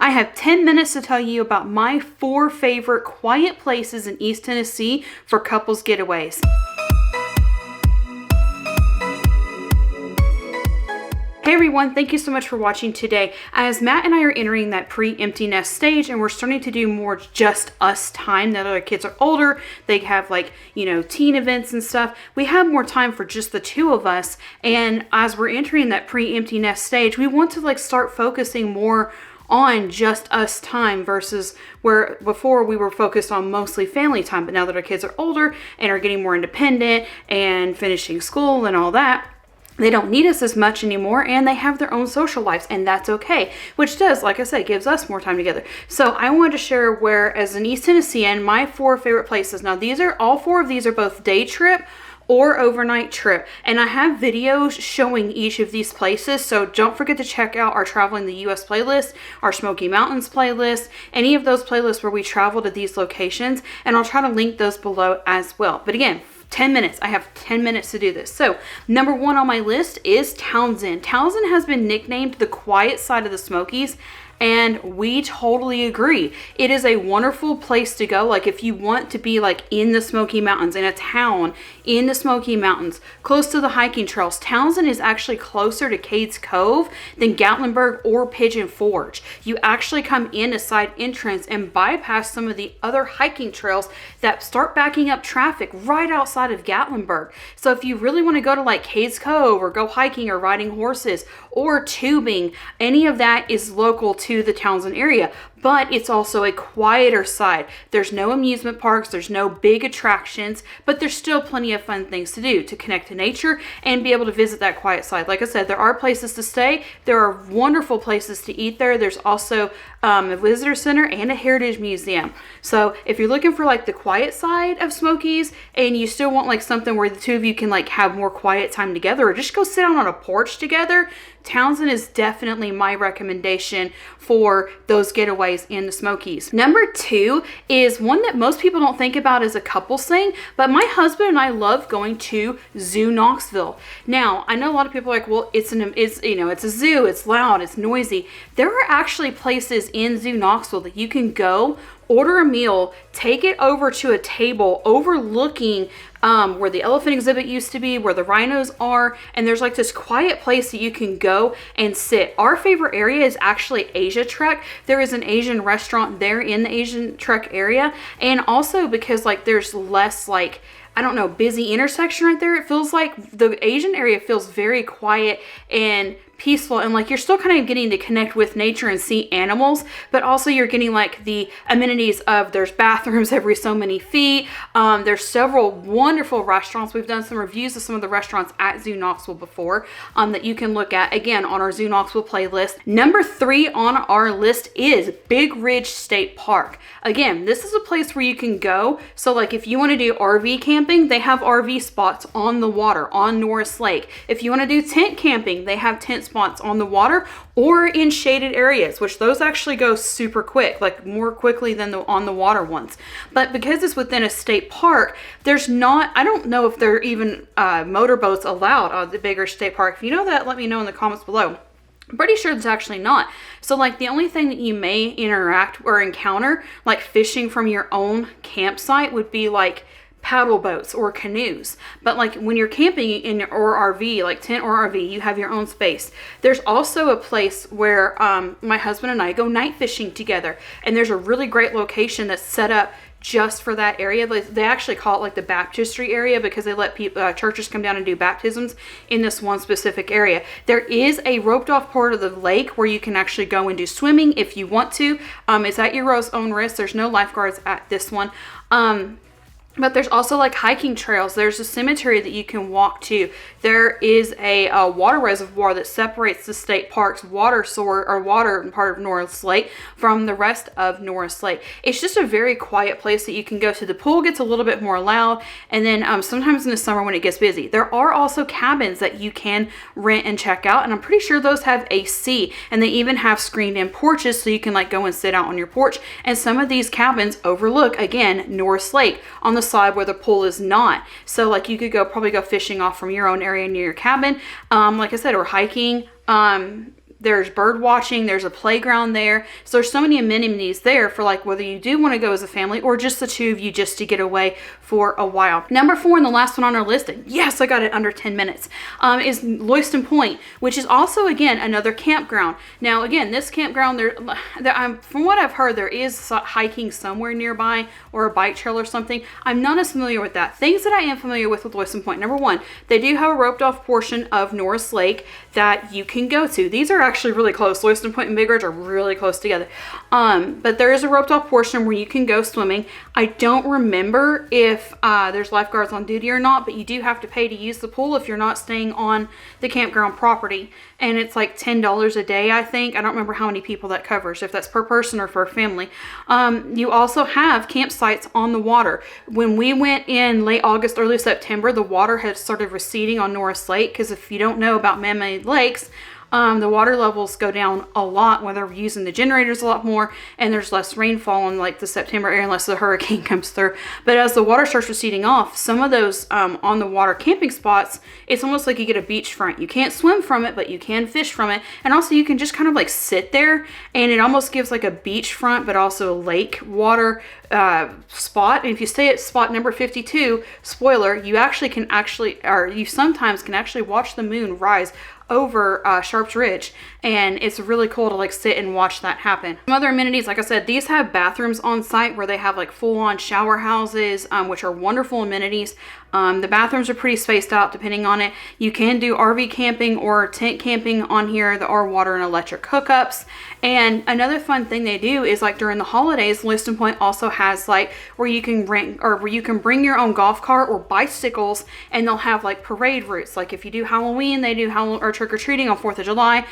I have 10 minutes to tell you about my 4 favorite quiet places in East Tennessee for couples getaways. Hey everyone, thank you so much for watching today. As Matt and I are entering that pre-empty nest stage and we're starting to do more just us time now that our kids are older, they have teen events and stuff. We have more time for just the 2 of us. And as we're entering that pre-empty nest stage, we want to start focusing more on just us time versus where before we were focused on mostly family time. But now that our kids are older and are getting more independent and finishing school and all that, they don't need us as much anymore, and they have their own social lives, and that's okay, which does, like I said, gives us more time together. So I wanted to share where, as an East Tennessean, my 4 favorite places. Now, all 4 of these are both day trip or overnight trip, and I have videos showing each of these places, so don't forget to check out our Traveling the U.S. playlist, our Smoky Mountains playlist, any of those playlists where we travel to these locations, and I'll try to link those below as well. But again, 10 minutes. I have 10 minutes to do this. So number 1 on my list is Townsend. Townsend has been nicknamed the quiet side of the Smokies, and we totally agree. It is a wonderful place to go. If you want to be in the Smoky Mountains, in a town in the Smoky Mountains, close to the hiking trails, Townsend is actually closer to Cades Cove than Gatlinburg or Pigeon Forge. You actually come in a side entrance and bypass some of the other hiking trails that start backing up traffic right outside of Gatlinburg. So if you really want to go to Cades Cove or go hiking or riding horses or tubing, any of that is local to the Townsend area. But it's also a quieter side. There's no amusement parks, there's no big attractions, but there's still plenty of fun things to do to connect to nature and be able to visit that quiet side. Like I said, there are places to stay. There are wonderful places to eat there. There's also a visitor center and a heritage museum. So if you're looking for the quiet side of Smokies and you still want something where the 2 of you can have more quiet time together or just go sit down on a porch together, Townsend is definitely my recommendation for those getaways in the Smokies. Number 2 is one that most people don't think about as a couples thing, but my husband and I love going to Zoo Knoxville. Now, I know a lot of people are well, it's a zoo, it's loud, it's noisy. There are actually places in Zoo Knoxville that you can go, order a meal, take it over to a table overlooking where the elephant exhibit used to be, where the rhinos are, and there's this quiet place that you can go and sit. Our favorite area is actually Asia Trek. There is an Asian restaurant there in the Asian Trek area, and also because there's less busy intersection right there, it feels like the Asian area feels very quiet and peaceful, and you're still kind of getting to connect with nature and see animals, but also you're getting the amenities of there's bathrooms every so many feet. There's several wonderful restaurants. We've done some reviews of some of the restaurants at Zoo Knoxville before that you can look at again on our Zoo Knoxville playlist. Number 3 on our list is Big Ridge State Park. Again, this is a place where you can go. So if you want to do RV camping, they have RV spots on the water on Norris Lake. If you want to do tent camping, they have tent spots on the water or in shaded areas, which those actually go super quick, more quickly than the on the water ones. But because it's within a state park, I don't know if there are even motorboats allowed on the Big Ridge State Park. If you know that, let me know in the comments below. I'm pretty sure it's actually not. So the only thing that you may interact or encounter fishing from your own campsite would be paddle boats or canoes. But when you're camping in your RV, tent or RV, you have your own space. There's also a place where my husband and I go night fishing together, and there's a really great location that's set up just for that area. They actually call it the baptistry area because they let people churches come down and do baptisms in this one specific area. There is a roped off part of the lake where you can actually go and do swimming if you want to. It's at your own risk. There's no lifeguards at this one. But there's also hiking trails. There's a cemetery that you can walk to. There is a water reservoir that separates the state park's water part of Norris Lake from the rest of Norris Lake. It's just a very quiet place that you can go to. The pool gets a little bit more loud, and then sometimes in the summer when it gets busy. There are also cabins that you can rent and check out, and I'm pretty sure those have AC, and they even have screened-in porches so you can go and sit out on your porch. And some of these cabins overlook, again, Norris Lake on the side where the pool is not. So you could probably go fishing off from your own area near your cabin, like I said, or hiking there's bird watching, there's a playground there. So there's so many amenities there for like whether you do want to go as a family or just the two of you just to get away for a while. Number 4 and the last one on our list, and yes, I got it under 10 minutes, is Loyston Point, which is also, again, another campground. Now, again, this campground, from what I've heard, there is hiking somewhere nearby or a bike trail or something. I'm not as familiar with that. Things that I am familiar with Loyston Point. Number 1, they do have a roped off portion of Norris Lake that you can go to. These are actually really close. Loyston Point and Big Ridge are really close together. But there is a roped off portion where you can go swimming. I don't remember if there's lifeguards on duty or not, but you do have to pay to use the pool if you're not staying on the campground property. And it's like $10 a day, I think. I don't remember how many people that covers, if that's per person or for a family. You also have campsites on the water. When we went in late August, early September, the water had started receding on Norris Lake, because if you don't know about man-made lakes, the water levels go down a lot when they're using the generators a lot more, and there's less rainfall in like the September area unless the hurricane comes through. But as the water starts receding off, some of those on the water camping spots, it's almost like you get a beachfront. You can't swim from it, but you can fish from it. And also you can just kind of like sit there, and it almost gives like a beachfront but also a lake water spot. And if you stay at spot number 52, spoiler, you sometimes can actually watch the moon rise over Sharps Ridge, and it's really cool to like sit and watch that happen. Some other amenities, like I said, these have bathrooms on site where they have like full-on shower houses, which are wonderful amenities. The bathrooms are pretty spaced out depending on it. You can do RV camping or tent camping on here. There are water and electric hookups. And another fun thing they do is like during the holidays, Loyston Point also has like where you can rent or where you can bring your own golf cart or bicycles, and they'll have like parade routes. Like if you do Halloween, they do trick-or-treating on 4th of July.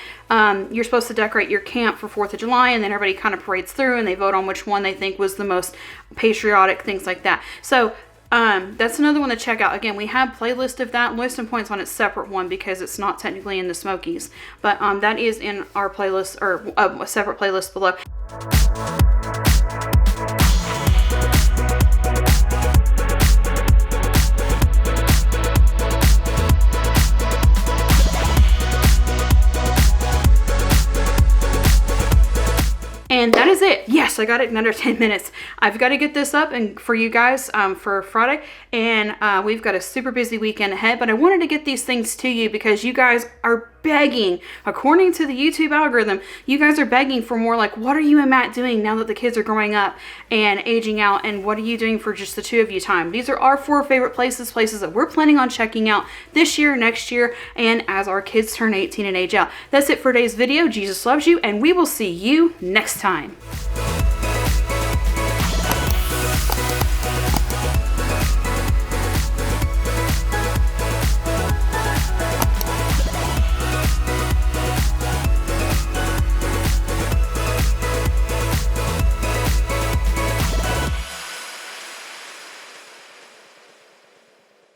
You're supposed to decorate your camp for 4th of July, and then everybody kind of parades through and they vote on which one they think was the most patriotic, things like that. So that's another one to check out. Again, we have playlist of that. Loyston Point's on its separate one because it's not technically in the Smokies, but that is in our playlist, or a separate playlist below. And that is it. Yes, I got it in under 10 minutes. I've got to get this up and for you guys for Friday. And we've got a super busy weekend ahead. But I wanted to get these things to you because you guys are begging, according to the YouTube algorithm, you guys are begging for more like, what are you and Matt doing now that the kids are growing up and aging out? And what are you doing for just the two of you time? These are our 4 favorite places that we're planning on checking out this year, next year, and as our kids turn 18 and age out. That's it for today's video. Jesus loves you, and we will see you next time.